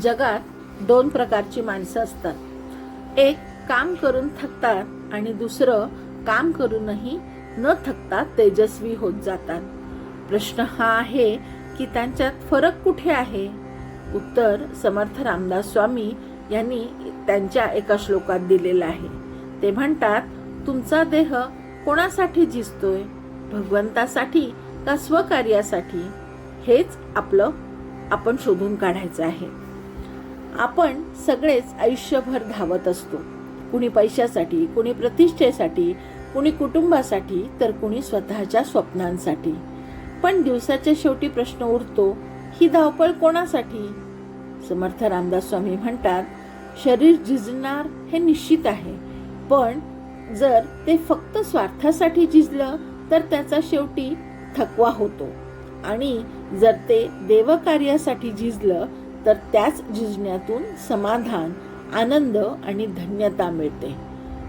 जगात दोन प्रकारची माणसं असतात. एक काम करून थकतात आणि दुसरं काम करूनही न थकता तेजस्वी होत जातात. प्रश्न हा आहे की त्यांच्यात फरक कुठे आहे? उत्तर समर्थ रामदास स्वामी यांनी त्यांच्या एका श्लोकात दिलेलं आहे. ते म्हणतात, तुमचा देह कोणासाठी झिजतोय? भगवंतासाठी का स्वकार्यासाठी? हेच आपण शोधून काढायचं आहे. आपण सगळेच आयुष्यभर धावत असतो. कुणी पैशासाठी, कुणी प्रतिष्ठेसाठी, कुणी कुटुंबासाठी, तर कुणी स्वतःच्या स्वप्नांसाठी. पण दिवसाच्या शेवटी प्रश्न उरतो, ही धावपळ कोणासाठी? समर्थ रामदास स्वामी म्हणतात, शरीर झिजणार हे निश्चित आहे, पण जर ते फक्त स्वार्थासाठी झिजलं तर त्याचा शेवटी थकवा होतो, आणि जर ते देवकार्यासाठी झिजलं तर त्याच झिजण्यातून समाधान, आनंद आणि धन्यता मिळते.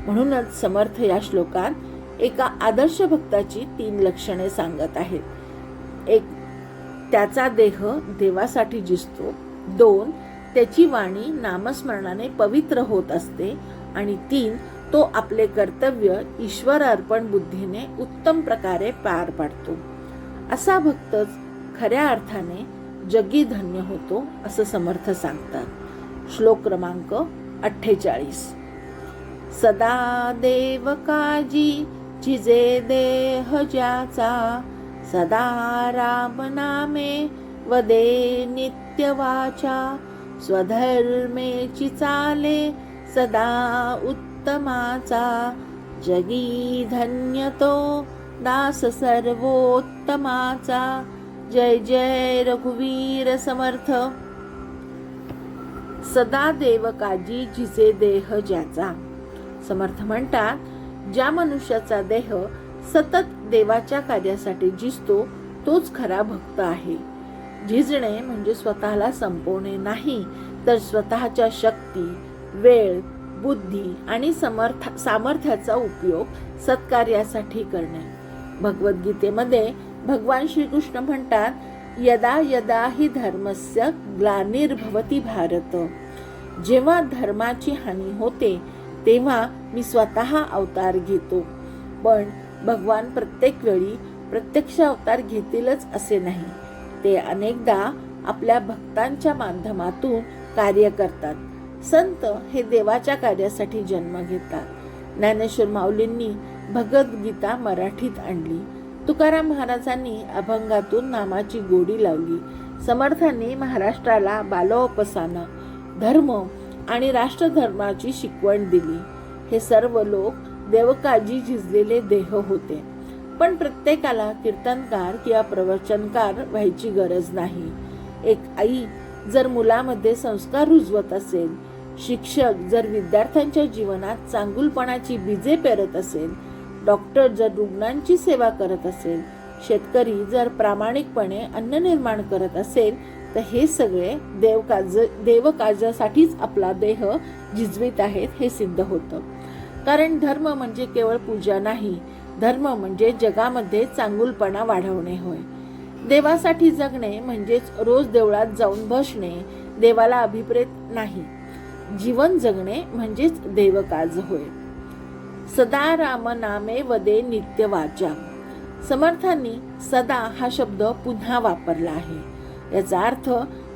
म्हणूनच समर्थ या श्लोकात एका आदर्श भक्ताची 3 लक्षणे सांगत आहेत. 1. त्याचा देह देवासाठी झिजतो. 2. त्याची वाणी नामस्मरणाने पवित्र होत असते. आणि 3. तो आपले कर्तव्य ईश्वर अर्पण बुद्धीने उत्तम प्रकारे पार पाडतो. असा भक्तच खऱ्या अर्थाने जगी धन्य होतो, असं समर्थ सांगतात. श्लोक क्रमांक 48. सदा देव काजी झिजे देह ज्याचा, सदा राम नामे वदे नित्य वाचा, स्वधर्मेची चाले सदा उत्तमाचा, जगी धन्य तो दास सर्वोत्तमाचा. जय जय रघुवीर समर्थ. सदा देव काजी झिजे देह ज्याचा. समर्थ म्हणतात, ज्या मनुष्याचा देह सतत देवाच्या कार्यासाठी झिजतो तोच खरा भक्त आहे. झिजणे म्हणजे स्वतःला संपवणे नाही, तर स्वतःच्या शक्ती, वेळ, बुद्धी आणि सामर्थ्याचा उपयोग सत्कार्यासाठी करणे. भगवद्गीतेमध्ये भगवान श्रीकृष्ण म्हणतात, यदा यदा हि धर्मस्य ग्लानिर्भवति भारत. जेव्हा धर्माची हानी होते तेव्हा मी स्वतः अवतार घेतो. पण भगवान प्रत्येक वेळी प्रत्यक्ष अवतार घेतीलच असे नाही. ते अनेकदा आपल्या भक्तांच्या माध्यमातून कार्य करतात. संत हे देवाच्या कार्यासाठी जन्म घेतात. ज्ञानेश्वर माऊलींनी भगवद्गीता मराठीत आणली. तुकाराम महाराजांनी अभंगातून नामाची गोडी लावली. समर्थांनी महाराष्ट्राला बालोपसाना, धर्म आणि राष्ट्रधर्माची शिकवण दिली. हे सर्व लोक देवकाजी झिजलेले देह होते. पण प्रत्येकाला कीर्तनकार किंवा प्रवचनकार व्हायची गरज नाही. एक आई जर मुलामध्ये संस्कार रुजवत असेल, शिक्षक जर विद्यार्थ्यांच्या जीवनात चांगुलपणाची बीजे पेरत असेल, डॉक्टर जर रुग्णांची सेवा करत असेल, शेतकरी जर प्रामाणिकपणे अन्न निर्माण करत असेल, तर हे सगळे देवकार्यासाठीच आपला देह झिजवीत आहेत हे सिद्ध होतं. कारण धर्म म्हणजे केवळ पूजा नाही, धर्म म्हणजे जगामध्ये चांगुलपणा वाढवणे होय. देवासाठी जगणे म्हणजेच रोज देवळात जाऊन बसणे देवाला अभिप्रेत नाही. जीवन जगणे म्हणजेच देवकाज होय. सदा राम नामे वदे नित्य वाचा. समर्थांनी सदा हा शब्द पुन्हा वापरला आहे. याचा अर्थ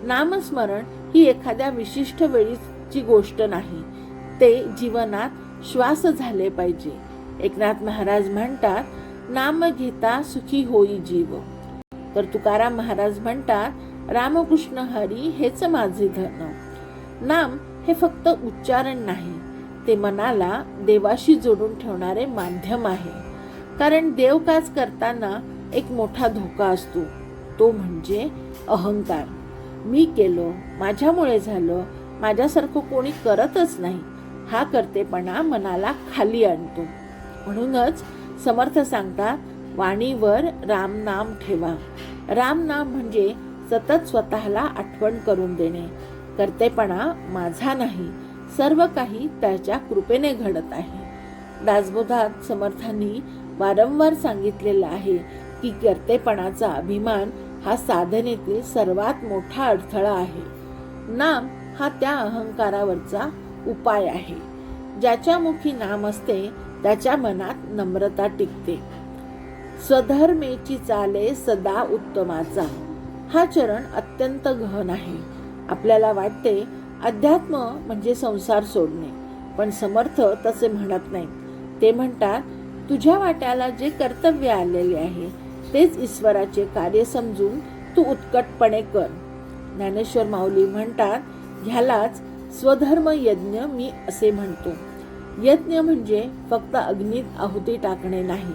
नामस्मरण ही एखाद्या विशिष्ट वेळीची गोष्ट नाही, ते जीवनात श्वास झाले पाहिजे. एकनाथ महाराज म्हणतात, नाम घेता सुखी होई जीव. तर तुकाराम महाराज म्हणतात, रामकृष्ण हरी हेच माझे धन. नाम हे फक्त उच्चारण नाही, ते मनाला देवाशी जोडून ठेवणारे माध्यम आहे. कारण देवकाज करताना एक मोठा धोका असतो, तो म्हणजे अहंकार. मी केलो, माझ्यामुळे झालं, माझ्यासारखं कोणी करतच नाही, हा करतेपणा मनाला खाली आणतो. म्हणूनच समर्थ सांगतात, वाणीवर राम नाम ठेवा. राम नाम म्हणजे सतत स्वतःला आठवण करून देणे. करतेपणा माझा नाही, सर्व काही त्याच्या कृपेने घडत आहे. दासबोधात समर्थांनी वारंवार सांगितलेलं आहे की कर्तेपणाचा अभिमान हा साधनेतील सर्वात मोठा अडथळा आहे. नाम हा त्या अहंकारावरचा उपाय आहे. ज्याच्या मुखी नाम असते त्याच्या मनात नम्रता टिकते. स्वधर्मेची चाले सदा उत्तमाचा, हा चरण अत्यंत गहन आहे. आपल्याला वाटते अध्यात्म म्हणजे संसार सोडणे, पण समर्थ तसे म्हणत नाही. ते म्हणतात, तुझ्या वाट्याला जे कर्तव्य आलेले आहे तेच ईश्वराचे कार्य समजून तू उत्कटपणे कर. ज्ञानेश्वर माऊली म्हणतात, ह्यालाच स्वधर्म यज्ञ मी असे म्हणतो. यज्ञ म्हणजे फक्त अग्नीत आहुती टाकणे नाही.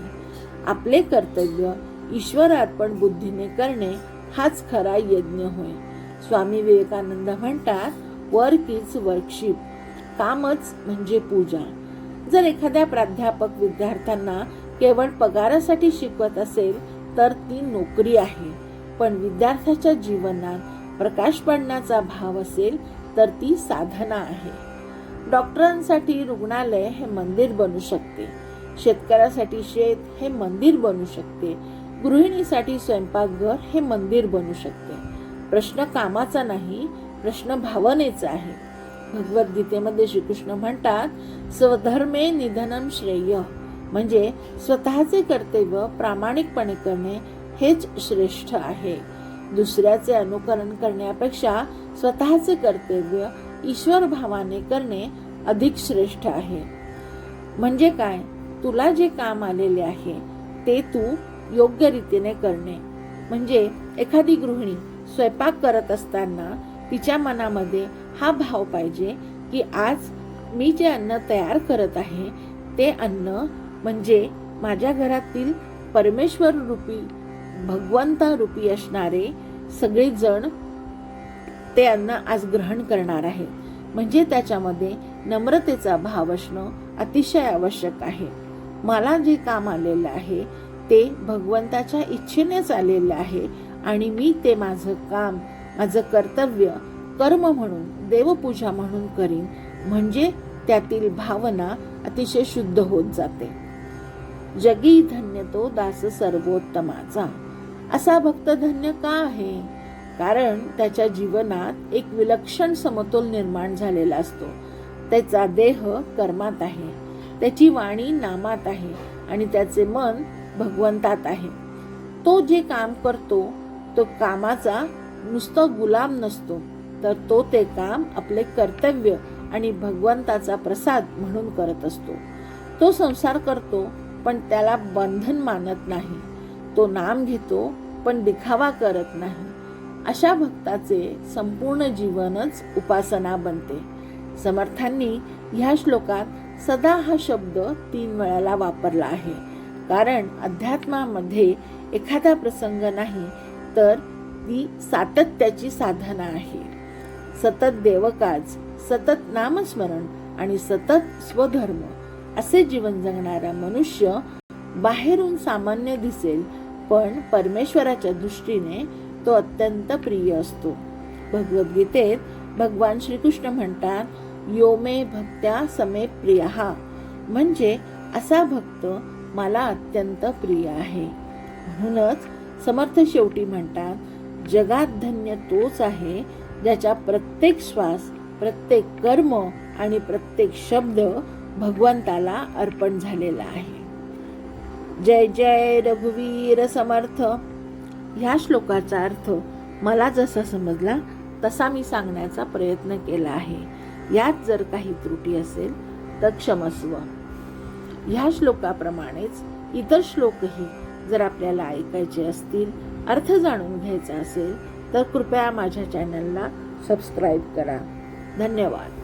आपले कर्तव्य ईश्वरार्पण बुद्धीने करणे हाच खरा यज्ञ होय. स्वामी विवेकानंद म्हणतात, वर्क इज वर्कशिप, कामच म्हणजे पूजा. जर एखाद्या प्राध्यापक विद्यार्थ्यांना केवळ पगारासाठी शिकवत असेल तर ती नोकरी आहे, पण विद्यार्थ्याच्या जीवनात प्रकाश पडण्याचा भाव असेल तर ती साधना आहे. डॉक्टरांसाठी रुग्णालय हे मंदिर बनू शकते, शेतकऱ्यासाठी शेत हे मंदिर बनू शकते, गृहिणीसाठी स्वयंपाकघर हे मंदिर बनू शकते. प्रश्न कामाचा नाही, प्रश्न भावनेचा आहे. भगवद्गीतेमध्ये श्रीकृष्ण म्हणतात, स्वधर्मे निधनम श्रेय, म्हणजे स्वतःचे कर्तव्य प्रामाणिकपणे करणे हेच श्रेष्ठ आहे. दुसऱ्याचे अनुकरण करण्यापेक्षा स्वतःचे कर्तव्य ईश्वर भावाने करणे अधिक श्रेष्ठ आहे. म्हणजे काय? तुला जे काम आलेले आहे ते तू योग्य रीतीने करणे. म्हणजे एखादी गृहिणी स्वयंपाक करत असताना तिच्या मनामध्ये हा भाव पाहिजे की आज मी जे अन्न तयार करत आहे ते अन्न म्हणजे माझ्या घरातील परमेश्वर रूपी, भगवंता रूपी असणारे सगळे जण ते अन्न आज ग्रहण करणार आहे. म्हणजे त्याच्यामध्ये नम्रतेचा भाव असणं अतिशय आवश्यक आहे. मला जे काम आलेलं आहे ते भगवंताच्या इच्छेनेच आलेलं आहे आणि मी ते माझं काम, माझं कर्तव्य कर्म म्हणून, देवपूजा म्हणून करीन. म्हणजे त्यातील भावना अतिशय शुद्ध होत जाते. जगी धन्य तो दास सर्वोत्तमाचा. असा भक्त धन्य का आहे? कारण त्याच्या जीवनात एक विलक्षण समतोल निर्माण झालेला असतो. त्याचा देह कर्मात आहे, त्याची वाणी नामात आहे आणि त्याचे मन भगवंतात आहे. तो जे काम करतो तो कामाचा नुसता गुलाम नसतो, तर तो ते काम आपले कर्तव्य आणि भगवंताचा प्रसाद म्हणून करत असतो. तो संसार करतो पण त्याला बंधन मानत नाही. तो नाम घेतो पण दिखावा करत नाही. अशा भक्ताचे संपूर्ण जीवनच उपासना बनते. समर्थांनी ह्या श्लोकात सदा हा शब्द 3 वेळाला वापरला आहे. कारण अध्यात्मामध्ये एखादा प्रसंग नाही तर ती सातत्याची साधना आहे. सतत देवकाज, सतत नामस्मरण आणि सतत स्वधर्म असे जीवन जगणारा मनुष्य बाहेरून सामान्य दिसेल, पण परमेश्वराच्या दृष्टीने तो अत्यंत प्रिय असतो. भगवद्गीतेत भगवान श्रीकृष्ण म्हणतात, यो मे भक्त्या समे प्रियः, म्हणजे असा भक्त मला अत्यंत प्रिय आहे. म्हणूनच समर्थ शेवटी म्हणतात, जगात धन्य तोच आहे ज्याचा प्रत्येक श्वास, प्रत्येक कर्म आणि प्रत्येक शब्द भगवंताला अर्पण झालेला आहे. जय जय रघुवीर समर्थ. ह्या श्लोकाचा अर्थ मला जसा समजला तसा मी सांगण्याचा प्रयत्न केला आहे. यात जर काही त्रुटी असेल तर क्षमस्व. ह्या श्लोकाप्रमाणेच इतर श्लोकही जर आपल्याला ऐकायचे असतील, अर्थ जाणून घ्यायचा असेल तर कृपया माझ्या चॅनलला सबस्क्राईब करा. धन्यवाद.